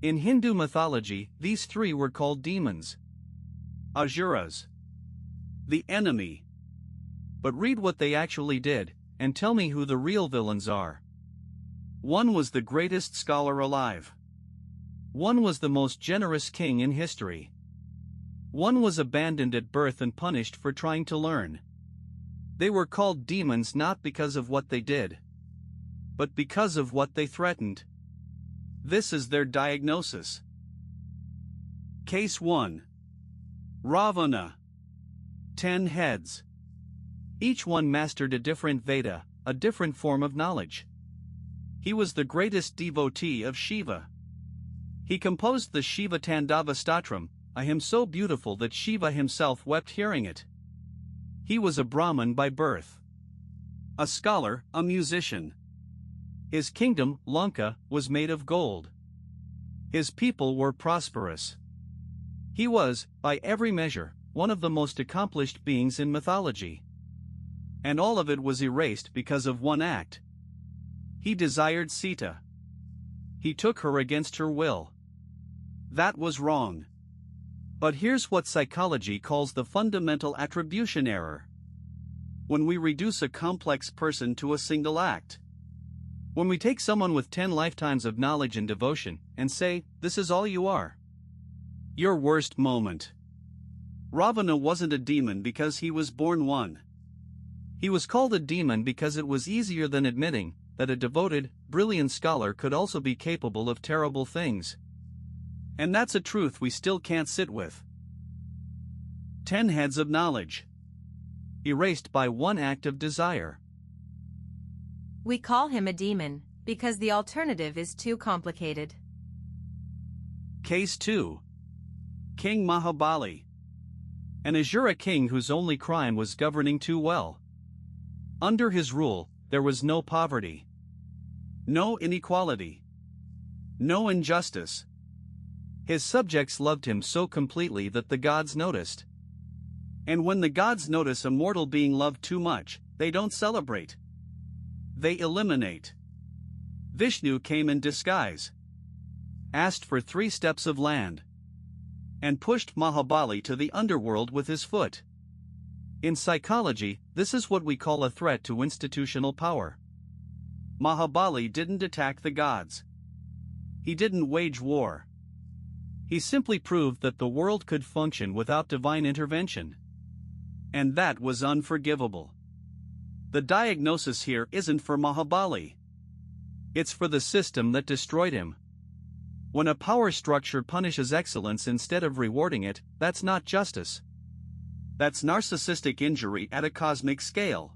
In Hindu mythology, these three were called demons. Asuras. The enemy. But read what they actually did, and tell me who the real villains are. One was the greatest scholar alive. One was the most generous king in history. One was abandoned at birth and punished for trying to learn. They were called demons not because of what they did, but because of what they threatened. This is their diagnosis. Case 1. Ravana. 10 heads. Each one mastered a different Veda, a different form of knowledge. He was the greatest devotee of Shiva. He composed the Shiva Tandava Statram, a hymn so beautiful that Shiva himself wept hearing it. He was a Brahmin by birth, a scholar, a musician. His kingdom, Lanka, was made of gold. His people were prosperous. He was, by every measure, one of the most accomplished beings in mythology. And all of it was erased because of one act. He desired Sita. He took her against her will. That was wrong. But here's what psychology calls the fundamental attribution error. When we reduce a complex person to a single act. When we take someone with 10 lifetimes of knowledge and devotion, and say, this is all you are. Your worst moment. Ravana wasn't a demon because he was born one. He was called a demon because it was easier than admitting that a devoted, brilliant scholar could also be capable of terrible things. And that's a truth we still can't sit with. 10 heads of knowledge. Erased by one act of desire. We call him a demon because the alternative is too complicated. Case 2. King Mahabali. An Asura king whose only crime was governing too well. Under his rule, there was no poverty, no inequality, no injustice. His subjects loved him so completely that the gods noticed. And when the gods notice a mortal being loved too much, they don't celebrate. They eliminate. Vishnu came in disguise, asked for 3 steps of land, and pushed Mahabali to the underworld with his foot. In psychology, this is what we call a threat to institutional power. Mahabali didn't attack the gods. He didn't wage war. He simply proved that the world could function without divine intervention. And that was unforgivable. The diagnosis here isn't for Mahabali. It's for the system that destroyed him. When a power structure punishes excellence instead of rewarding it, that's not justice. That's narcissistic injury at a cosmic scale.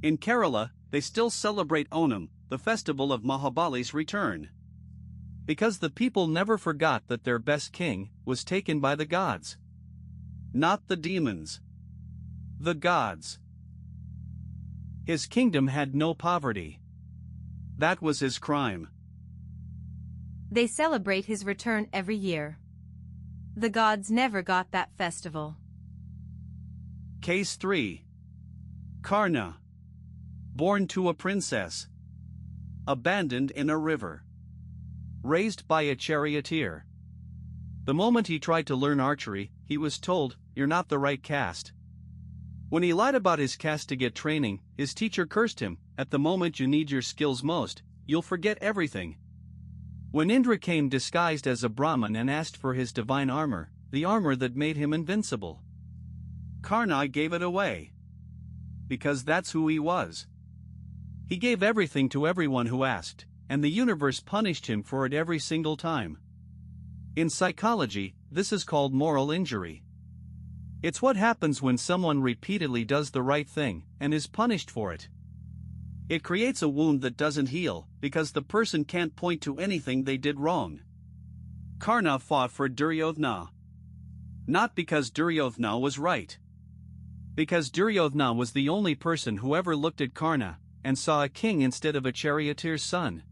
In Kerala, they still celebrate Onam, the festival of Mahabali's return. Because the people never forgot that their best king was taken by the gods. Not the demons. The gods. His kingdom had no poverty. That was his crime. They celebrate his return every year. The gods never got that festival. Case 3. Karna. Born to a princess. Abandoned in a river. Raised by a charioteer. The moment he tried to learn archery, he was told, "You're not the right caste." When he lied about his caste to get training, his teacher cursed him, "At the moment you need your skills most, you'll forget everything." When Indra came disguised as a Brahmin and asked for his divine armor, the armor that made him invincible, Karna gave it away. Because that's who he was. He gave everything to everyone who asked, and the universe punished him for it every single time. In psychology, this is called moral injury. It's what happens when someone repeatedly does the right thing and is punished for it. It creates a wound that doesn't heal, because the person can't point to anything they did wrong. Karna fought for Duryodhana. Not because Duryodhana was right. Because Duryodhana was the only person who ever looked at Karna and saw a king instead of a charioteer's son.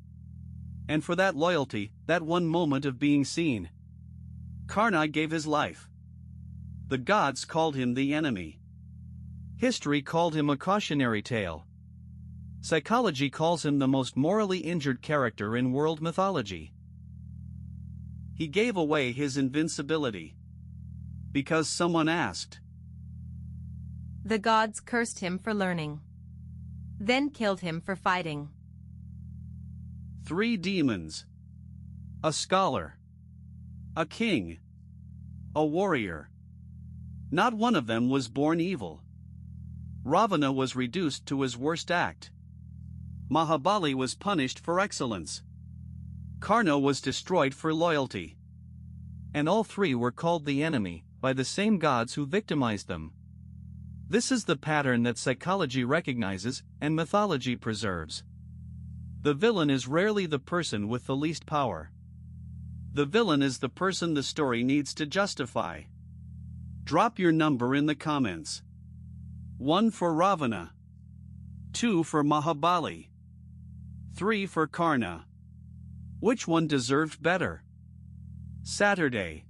And for that loyalty, that one moment of being seen, Karna gave his life. The gods called him the enemy. History called him a cautionary tale. Psychology calls him the most morally injured character in world mythology. he gave away his invincibility. Because someone asked. The gods cursed him for learning. Then killed him for fighting. 3 demons. A scholar. A king. A warrior. Not one of them was born evil. Ravana was reduced to his worst act. Mahabali was punished for excellence. Karna was destroyed for loyalty. And all 3 were called the enemy by the same gods who victimized them. This is the pattern that psychology recognizes and mythology preserves. The villain is rarely the person with the least power. The villain is the person the story needs to justify. Drop your number in the comments. 1 for Ravana. 2 for Mahabali. 3 for Karna. Which one deserved better? Saturday.